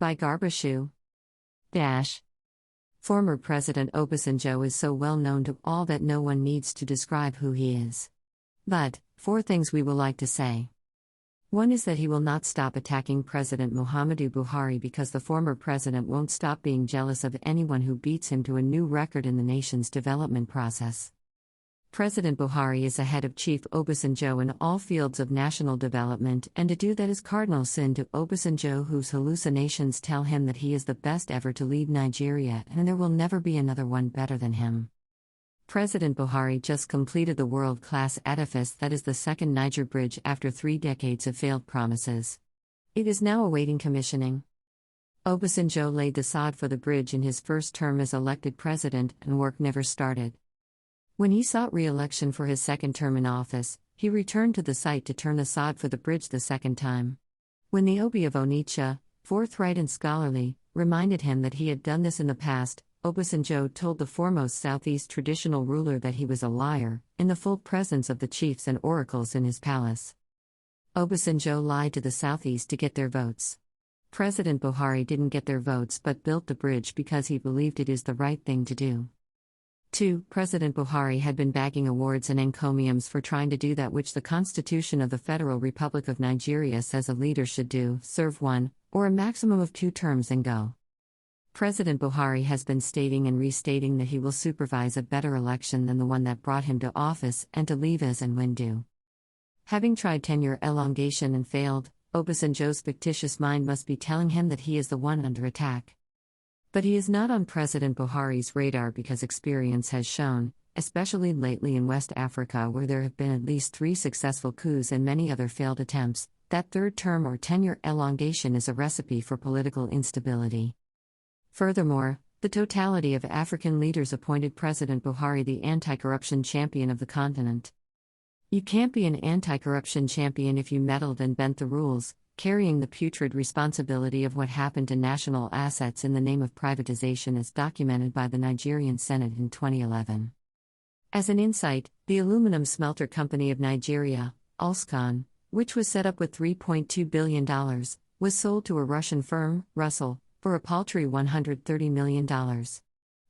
By Garbashu. Dash. Former President Obasanjo is so well known to all that no one needs to describe who he is. But, 4 things we will like to say. One is that he will not stop attacking President Muhammadu Buhari because the former president won't stop being jealous of anyone who beats him to a new record in the nation's development process. President Buhari is ahead of Chief Obasanjo in all fields of national development, and to do that is cardinal sin to Obasanjo, whose hallucinations tell him that he is the best ever to lead Nigeria and there will never be another one better than him. President Buhari just completed the world-class edifice that is the second Niger bridge after 3 decades of failed promises. It is now awaiting commissioning. Obasanjo laid the sod for the bridge in his first term as elected president, and work never started. When he sought re-election for his second term in office, he returned to the site to turn the sod for the bridge the second time. When the Obi of Onitsha, forthright and scholarly, reminded him that he had done this in the past, Obasanjo told the foremost Southeast traditional ruler that he was a liar, in the full presence of the chiefs and oracles in his palace. Obasanjo lied to the Southeast to get their votes. President Buhari didn't get their votes but built the bridge because he believed it is the right thing to do. 2. President Buhari had been bagging awards and encomiums for trying to do that which the Constitution of the Federal Republic of Nigeria says a leader should do: serve 1, or a maximum of 2 terms and go. President Buhari has been stating and restating that he will supervise a better election than the one that brought him to office and to leave as and when due. Having tried tenure elongation and failed, Obasanjo's fictitious mind must be telling him that he is the one under attack. But he is not on President Buhari's radar because experience has shown, especially lately in West Africa where there have been at least 3 successful coups and many other failed attempts, that third term or tenure elongation is a recipe for political instability. Furthermore, the totality of African leaders appointed President Buhari the anti-corruption champion of the continent. You can't be an anti-corruption champion if you meddled and bent the rules, carrying the putrid responsibility of what happened to national assets in the name of privatization as documented by the Nigerian Senate in 2011. As an insight, the aluminum smelter company of Nigeria, Ulscon, which was set up with $3.2 billion, was sold to a Russian firm, Russell, for a paltry $130 million.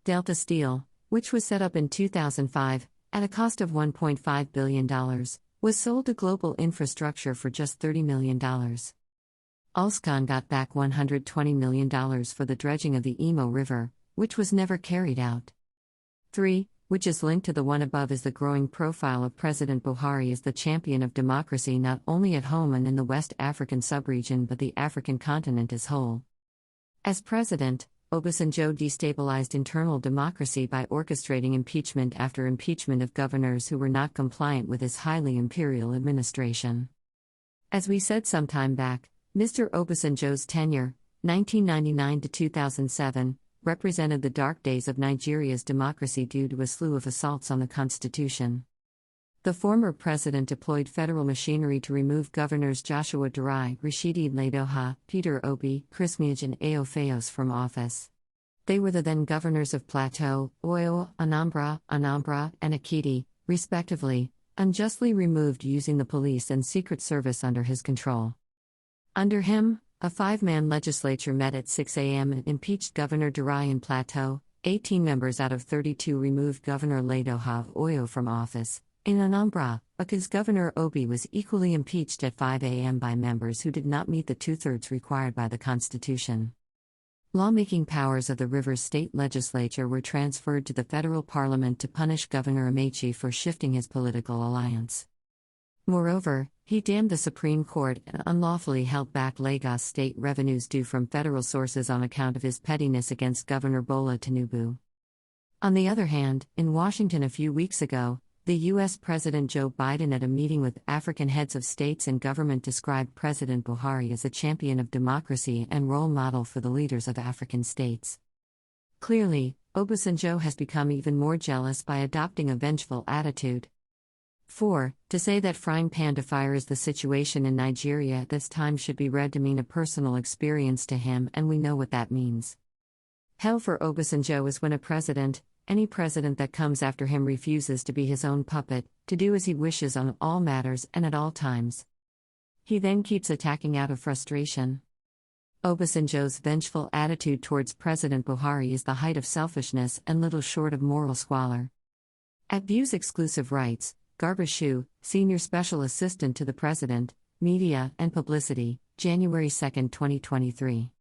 Delta Steel, which was set up in 2005, at a cost of $1.5 billion, was sold to Global Infrastructure for just $30 million. Ulscon got back $120 million for the dredging of the Imo River, which was never carried out. 3. Which is linked to the one above is the growing profile of President Buhari as the champion of democracy not only at home and in the West African subregion but the African continent as whole. As president, Obasanjo destabilized internal democracy by orchestrating impeachment after impeachment of governors who were not compliant with his highly imperial administration. As we said some time back, Mr. Obasanjo's tenure, 1999 to 2007, represented the dark days of Nigeria's democracy due to a slew of assaults on the constitution. The former president deployed federal machinery to remove governors Joshua Durai, Rashidi Ladoja, Peter Obi, Chris Miege and Ao Fayos from office. They were the then governors of Plateau, Oyo, Anambra, and Ekiti, respectively, unjustly removed using the police and Secret Service under his control. Under him, a 5-man legislature met at 6 a.m. and impeached Governor Durai in Plateau. 18 members out of 32 removed Governor Ladoja of Oyo from office. In Anambra, Oka's Governor Obi was equally impeached at 5 a.m. by members who did not meet the 2/3 required by the Constitution. Lawmaking powers of the Rivers State Legislature were transferred to the federal parliament to punish Governor Amaechi for shifting his political alliance. Moreover, he damned the Supreme Court and unlawfully held back Lagos state revenues due from federal sources on account of his pettiness against Governor Bola Tinubu. On the other hand, in Washington a few weeks ago, the U.S. President Joe Biden at a meeting with African heads of states and government described President Buhari as a champion of democracy and role model for the leaders of African states. Clearly, Obasanjo has become even more jealous by adopting a vengeful attitude. 4. To say that frying pan to fire is the situation in Nigeria at this time should be read to mean a personal experience to him, and we know what that means. Hell for Obasanjo is when a president, any president that comes after him, refuses to be his own puppet, to do as he wishes on all matters and at all times. He then keeps attacking out of frustration. Obasanjo's vengeful attitude towards President Buhari is the height of selfishness and little short of moral squalor. At View's exclusive rights, Garbashew, Senior Special Assistant to the President, Media and Publicity, January 2, 2023.